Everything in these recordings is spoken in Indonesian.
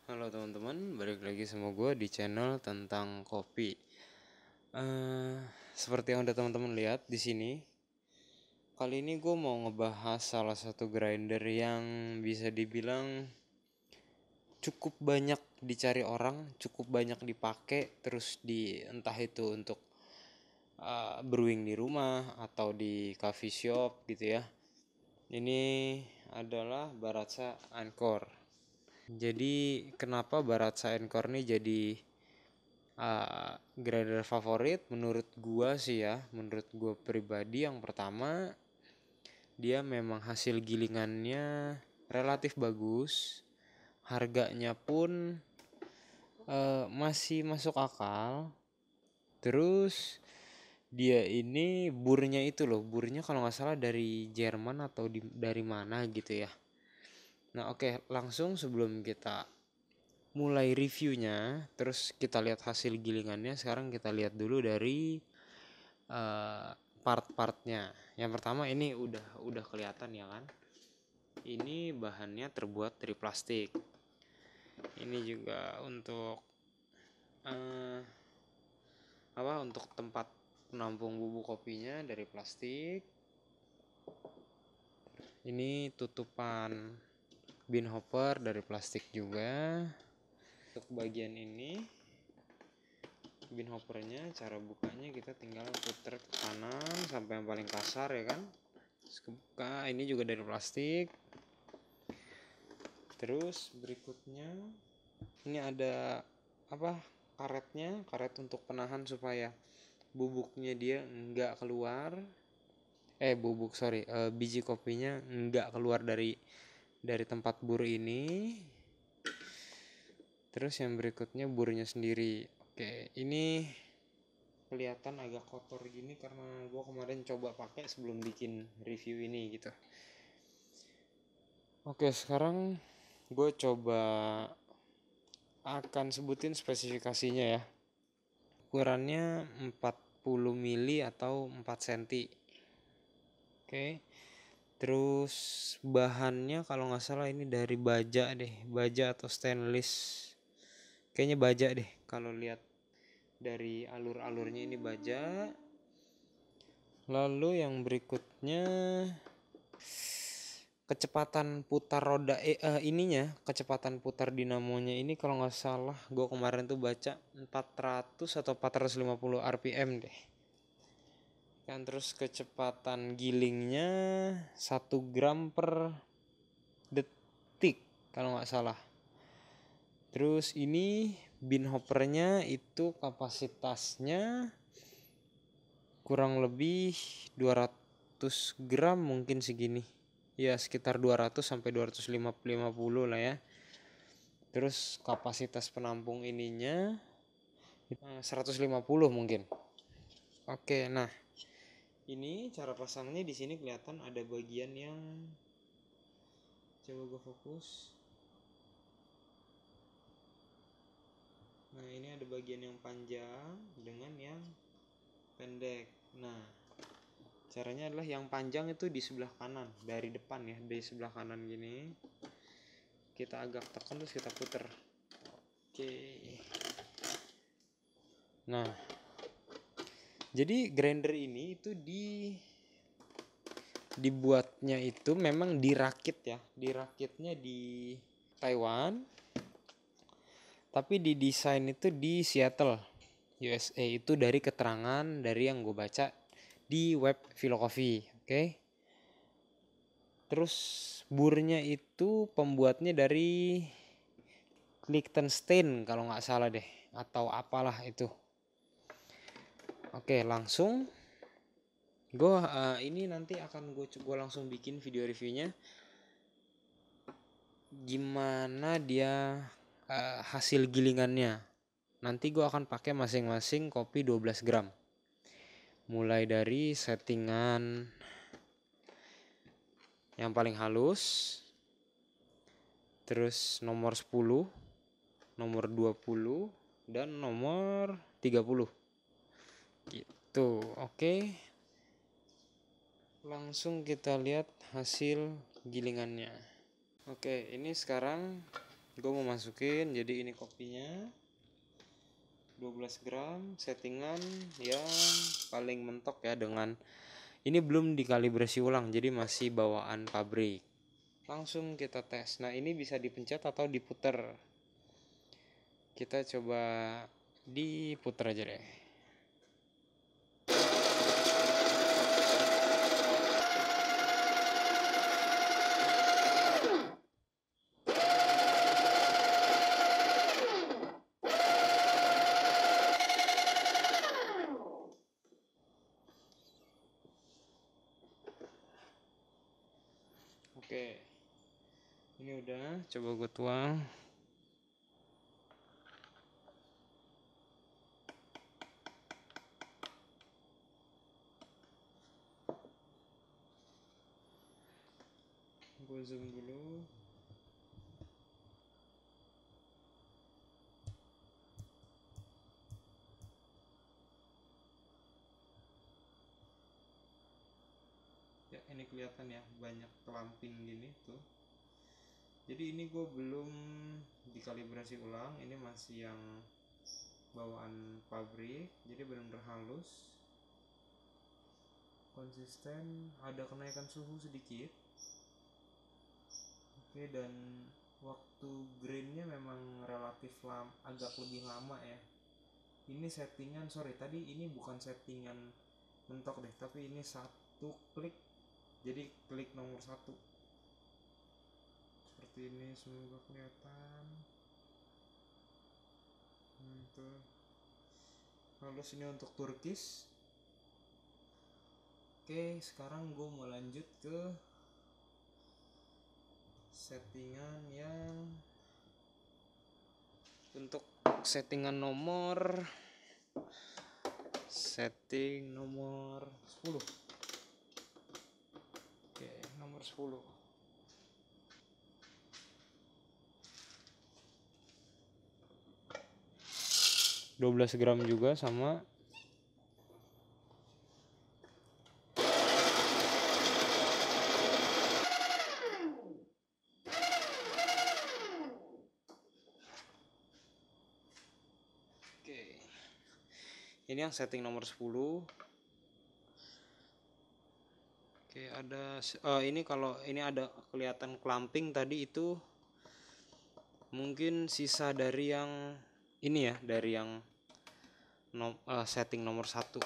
Halo teman-teman, balik lagi sama gue di channel tentang kopi. Eh, Seperti yang udah teman-teman lihat di sini, kali ini gue mau ngebahas salah satu grinder yang bisa dibilang cukup banyak dicari orang, cukup banyak dipakai, terus entah itu untuk brewing di rumah atau di coffee shop gitu ya. Ini adalah Baratza Anchor. Jadi kenapa Baratza Anchor ini jadi grinder favorit menurut gua sih ya, menurut gua pribadi yang pertama dia memang hasil gilingannya relatif bagus, harganya pun masih masuk akal. Terus dia ini burnya itu loh, burnya kalau nggak salah dari Jerman atau dari mana gitu ya. Nah oke, langsung sebelum kita mulai reviewnya, terus kita lihat hasil gilingannya. Sekarang kita lihat dulu dari eh, part-partnya. Yang pertama ini udah kelihatan ya kan. Ini bahannya terbuat dari plastik. Ini juga untuk eh, untuk tempat penampung bubuk kopinya dari plastik. Ini tutupan bean hopper dari plastik juga. Untuk bagian ini bean hoppernya, cara bukanya kita tinggal puter ke kanan sampai yang paling kasar ya kan. Terus kebuka, ini juga dari plastik. Terus berikutnya ini ada karetnya, karet untuk penahan supaya bubuknya dia nggak keluar. Biji kopinya nggak keluar dari tempat bur ini. Terus yang berikutnya burnya sendiri. Oke, ini kelihatan agak kotor gini karena gue kemarin coba pakai sebelum bikin review ini gitu. Oke, sekarang gue coba akan sebutin spesifikasinya ya. Ukurannya 40 mili atau 4 cm. Oke. Terus bahannya kalau nggak salah ini dari baja deh, baja atau stainless. Kayaknya baja deh kalau lihat dari alur-alurnya ini baja. Lalu yang berikutnya kecepatan putar roda kecepatan putar dinamonya ini kalau nggak salah gue kemarin tuh baca 400 atau 450 rpm deh kan. Terus kecepatan gilingnya 1 gram per detik kalau nggak salah. Terus ini bean hoppernya itu kapasitasnya kurang lebih 200 gram mungkin segini ya, sekitar 200 sampai 250 lah ya. Terus kapasitas penampung ininya 150 mungkin. Oke, nah ini cara pasangnya di sini kelihatan ada bagian yang, coba gue fokus. Nah ini ada bagian yang panjang dengan yang pendek. Nah caranya adalah yang panjang itu di sebelah kanan dari depan ya, di sebelah kanan gini. Kita agak tekan terus kita puter. Oke. Nah, jadi grinder ini itu dibuatnya itu memang dirakit ya. Dirakitnya di Taiwan. Tapi didesain itu di Seattle, USA. Itu dari keterangan dari yang gue baca di web Philo Coffee, oke? Terus burnya itu pembuatnya dari Liechtenstein kalau nggak salah deh, atau apalah itu. Oke, langsung gue ini nanti akan gue langsung bikin video reviewnya gimana dia hasil gilingannya. Nanti gue akan pakai masing-masing kopi 12 gram. Mulai dari settingan yang paling halus, terus nomor 10, nomor 20, dan nomor 30. Gitu, oke. Langsung kita lihat hasil gilingannya. Oke, ini sekarang gue mau masukin. Jadi ini kopinya 12 gram, settingan yang paling mentok ya, dengan ini belum dikalibrasi ulang, jadi masih bawaan pabrik. Langsung kita tes. Nah, ini bisa dipencet atau diputer. Kita coba diputer aja deh. Oke, ini udah, coba gue tuang. Gue zoom dulu. Ya, ini kelihatan ya, banyak kelamping gini tuh. Jadi ini gue belum dikalibrasi ulang, ini masih yang bawaan pabrik, jadi benar-benar halus, konsisten, ada kenaikan suhu sedikit. Oke, dan waktu grainnya memang relatif agak lebih lama ya. Ini settingan, sorry tadi ini bukan settingan mentok deh, tapi ini satu klik, jadi klik nomor satu seperti ini. Semoga kelihatan. Itu halus, ini untuk turkis. Oke, sekarang gue mau lanjut ke settingan yang untuk settingan nomor, setting nomor 10. Oke, nomor 10. 12 gram juga sama. Oke, ini yang setting nomor 10. Oke, ada ini, kalau ini ada kelihatan clamping tadi, itu mungkin sisa dari yang ini ya, dari yang setting nomor 1.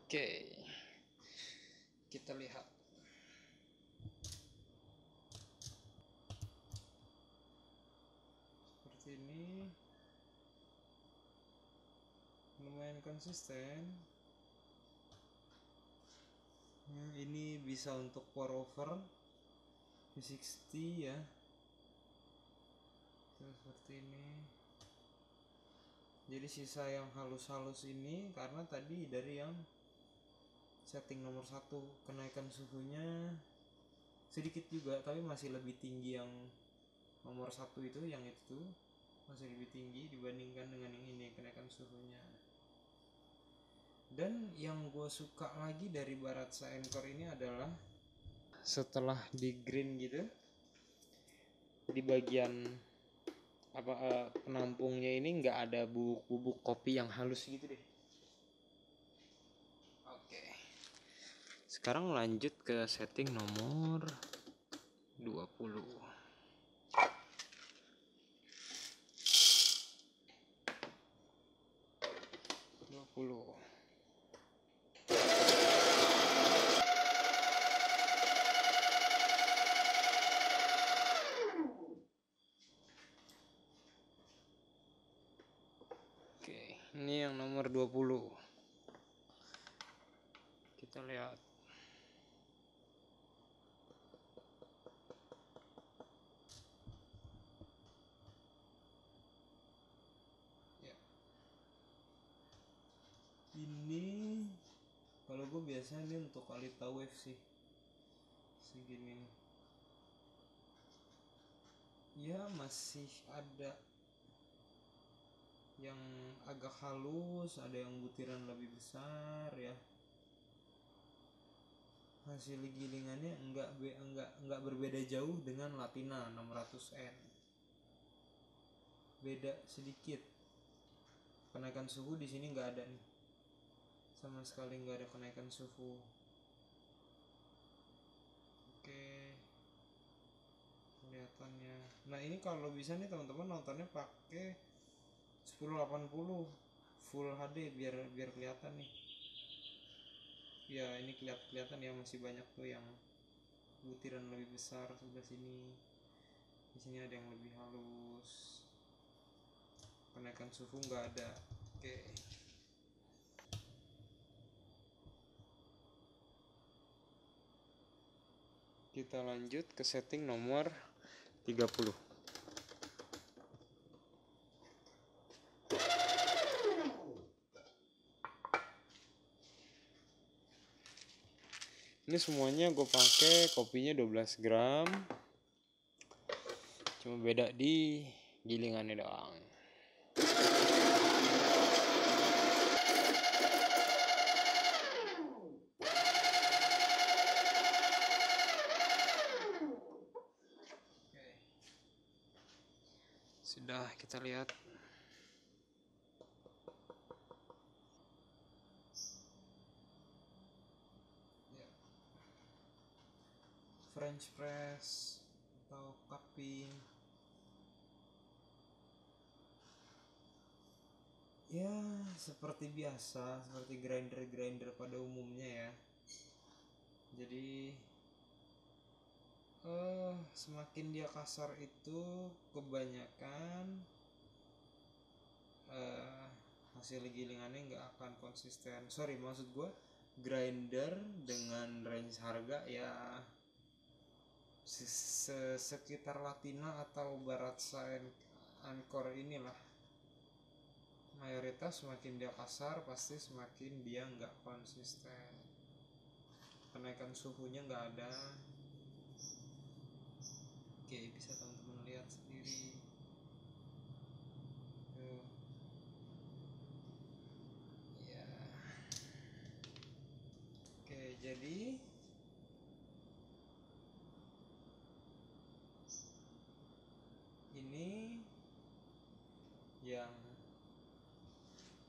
Oke, kita lihat. Seperti ini, lumayan konsisten. Ini bisa untuk pour over V60 ya. Seperti ini. Jadi sisa yang halus-halus ini karena tadi dari yang setting nomor 1, kenaikan suhunya sedikit juga, tapi masih lebih tinggi yang nomor 1 itu, yang itu masih lebih tinggi dibandingkan dengan yang ini kenaikan suhunya. Dan yang gue suka lagi dari Baratza Encore ini adalah setelah di green gitu, di bagian penampungnya ini nggak ada bubuk-bubuk kopi yang halus gitu deh. Oke, sekarang lanjut ke setting nomor 20. 20. Oke, ini yang nomor 20. Kita lihat. Ya. Ini kalau gue biasanya ini untuk Alita Wave sih, segini. Ya, masih ada yang agak halus, ada yang butiran lebih besar ya. hasil gilingannya enggak berbeda jauh dengan Latina 600N. Beda sedikit. Kenaikan suhu di sini nggak ada nih, sama sekali nggak ada kenaikan suhu. Oke, kelihatannya. Nah ini kalau bisa nih teman-teman nontonnya pakai 1080 Full HD biar kelihatan nih. Ya ini kelihatan ya, masih banyak tuh yang butiran lebih besar sebelah sini. Di sini ada yang lebih halus. Kenaikan suhu nggak ada. Oke. Kita lanjut ke setting nomor 30. Ini semuanya gue pakai kopinya 12 gram. Cuma beda di gilingannya doang. Sudah, kita lihat. French press atau cupping. Ya, seperti biasa, seperti grinder pada umumnya ya. Jadi semakin dia kasar itu kebanyakan hasil gilingannya nggak akan konsisten. Sorry, maksud gue grinder dengan range harga ya sekitar Latina atau Baratza Encore inilah. Mayoritas semakin dia kasar pasti semakin dia nggak konsisten, kenaikan suhunya nggak ada. Oke, bisa teman-teman lihat sendiri. Ya. Oke, jadi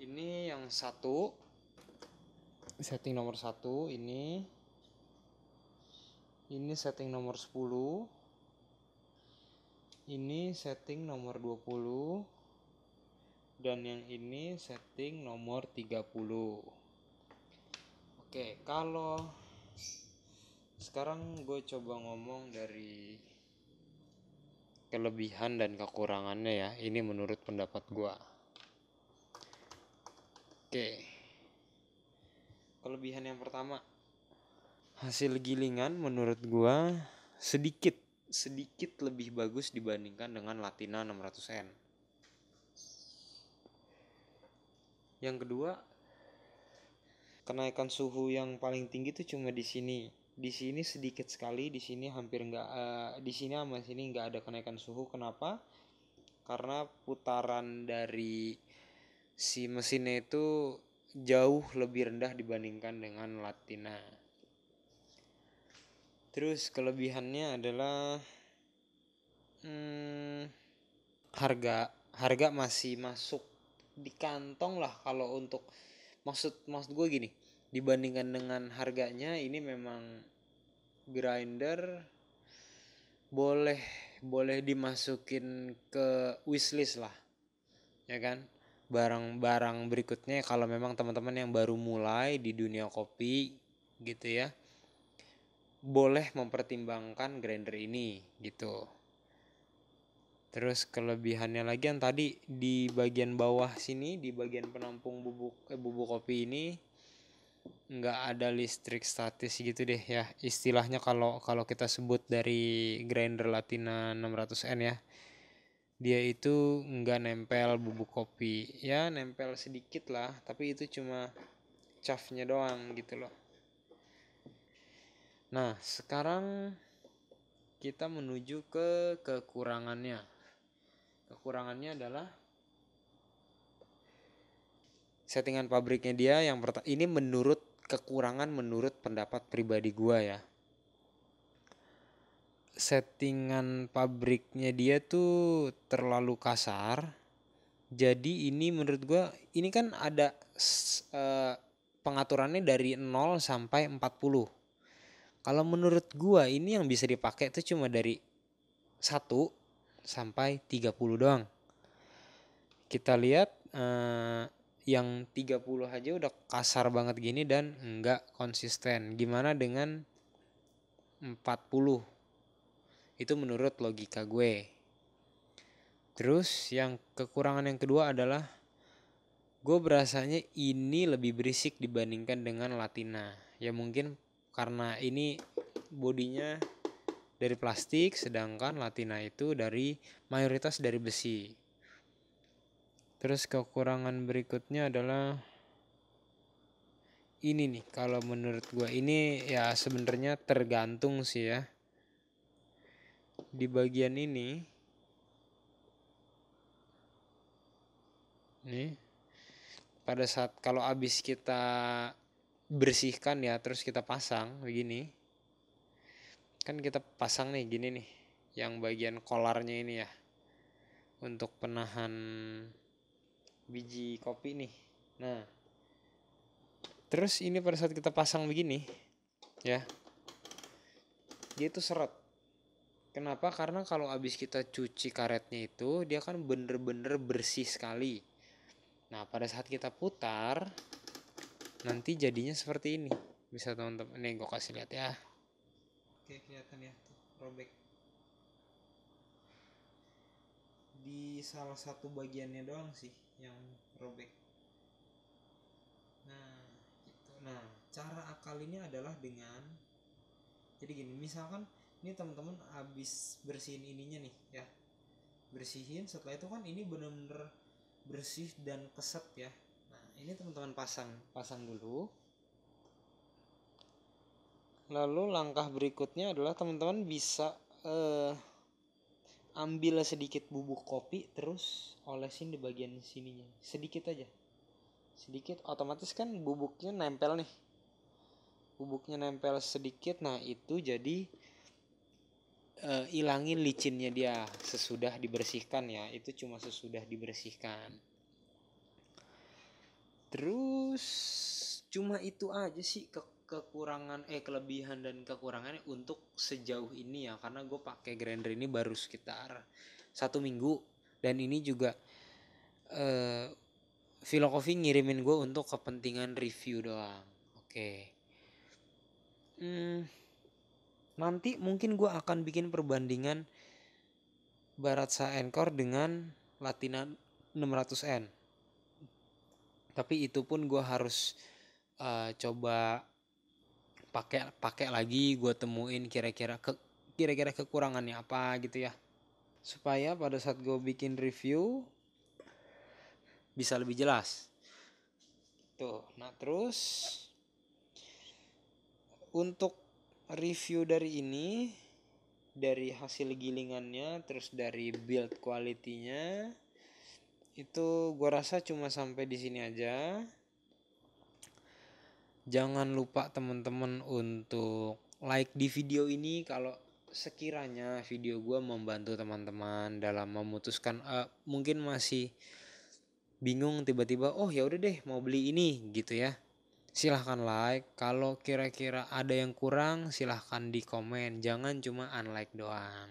ini yang satu, setting nomor 1 ini setting nomor 10, ini setting nomor 20, dan yang ini setting nomor 30. Oke, kalau sekarang gue coba ngomong dari kelebihan dan kekurangannya ya. Ini menurut pendapat gue. Oke. Kelebihan yang pertama, hasil gilingan menurut gue sedikit lebih bagus dibandingkan dengan Latina 600N. Yang kedua, kenaikan suhu yang paling tinggi itu cuma di sini. Di sini sedikit sekali, di sini hampir nggak, di sini sama sini nggak ada kenaikan suhu. Kenapa? Karena putaran dari si mesinnya itu jauh lebih rendah dibandingkan dengan Latina. Terus kelebihannya adalah harga masih masuk di kantong lah. Kalau untuk maksud gue gini, dibandingkan dengan harganya ini memang grinder boleh dimasukin ke wishlist lah, ya kan. Barang-barang berikutnya kalau memang teman-teman yang baru mulai di dunia kopi gitu ya, boleh mempertimbangkan grinder ini gitu. Terus kelebihannya lagi yang tadi di bagian bawah sini, di bagian penampung bubuk kopi ini nggak ada listrik statis gitu deh ya istilahnya, kalau kita sebut dari grinder Latina 600N ya. Dia itu nggak nempel bubuk kopi, ya nempel sedikit lah, tapi itu cuma chaffnya doang gitu loh. Nah sekarang kita menuju ke kekurangannya. Kekurangannya adalah settingan pabriknya dia yang ini menurut kekurangan menurut pendapat pribadi gua ya. Settingan pabriknya dia tuh terlalu kasar. Jadi ini menurut gua ini kan ada pengaturannya dari 0 sampai 40. Kalau menurut gua ini yang bisa dipakai itu cuma dari 1 sampai 30 doang. Kita lihat yang 30 aja udah kasar banget gini dan enggak konsisten. Gimana dengan 40? Itu menurut logika gue. Terus yang kekurangan yang kedua adalah gue berasanya ini lebih berisik dibandingkan dengan Latina. Ya mungkin karena ini bodinya dari plastik, sedangkan Latina itu mayoritas dari besi. Terus kekurangan berikutnya adalah ini nih, kalau menurut gue ini ya sebenarnya tergantung sih ya. Di bagian ini nih, pada saat kalau habis kita bersihkan ya, terus kita pasang begini, kan kita pasang nih gini nih, yang bagian kolarnya ini ya, untuk penahan biji kopi nih. Nah, terus ini pada saat kita pasang begini ya, dia itu seret. Kenapa? Karena kalau habis kita cuci karetnya itu dia kan bener-bener bersih sekali. Nah pada saat kita putar nanti jadinya seperti ini. Bisa teman-teman, nih gue kasih lihat ya. Oke, kelihatan ya tuh, robek di salah satu bagiannya doang sih yang robek. Nah gitu. Nah cara akalinnya adalah dengan, jadi gini, misalkan ini teman-teman habis bersihin ininya nih ya, bersihin, setelah itu kan ini bener-bener bersih dan keset ya. Nah ini teman-teman pasang dulu. Lalu langkah berikutnya adalah teman-teman bisa ambil sedikit bubuk kopi, terus olesin di bagian sininya sedikit aja, sedikit, otomatis kan bubuknya nempel nih, bubuknya nempel sedikit. Nah itu jadi ilangin licinnya dia sesudah dibersihkan ya, itu cuma sesudah dibersihkan. Terus cuma itu aja sih kekurangan kelebihan dan kekurangannya untuk sejauh ini ya, karena gue pakai grinder ini baru sekitar 1 minggu, dan ini juga Vilo Coffee ngirimin gue untuk kepentingan review doang. Oke. Nanti mungkin gue akan bikin perbandingan Baratza Encore dengan Latina 600N. Tapi itu pun gue harus coba pakai lagi, gue temuin kira-kira kekurangannya apa gitu ya, supaya pada saat gue bikin review bisa lebih jelas tuh. Nah terus untuk review dari ini, dari hasil gilingannya, terus dari build quality-nya, itu gue rasa cuma sampai di sini aja. Jangan lupa teman-teman untuk like di video ini kalau sekiranya video gue membantu teman-teman dalam memutuskan mungkin masih bingung tiba-tiba, oh ya udah deh mau beli ini gitu ya. Silahkan like. Kalau kira-kira ada yang kurang silahkan di komen. Jangan cuma unlike doang.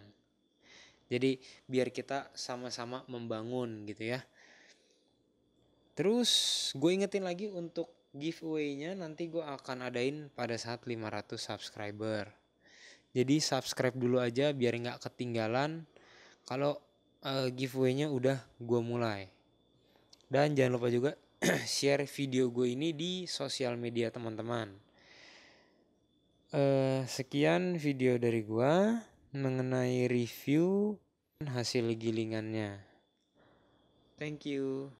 Jadi biar kita sama-sama membangun gitu ya. Terus gue ingetin lagi untuk giveaway-nya nanti gue akan adain pada saat 500 subscriber. Jadi subscribe dulu aja biar gak ketinggalan kalau giveaway-nya udah gue mulai. Dan jangan lupa juga share video gue ini di sosial media teman-teman. Sekian video dari gue mengenai review hasil gilingannya. Thank you.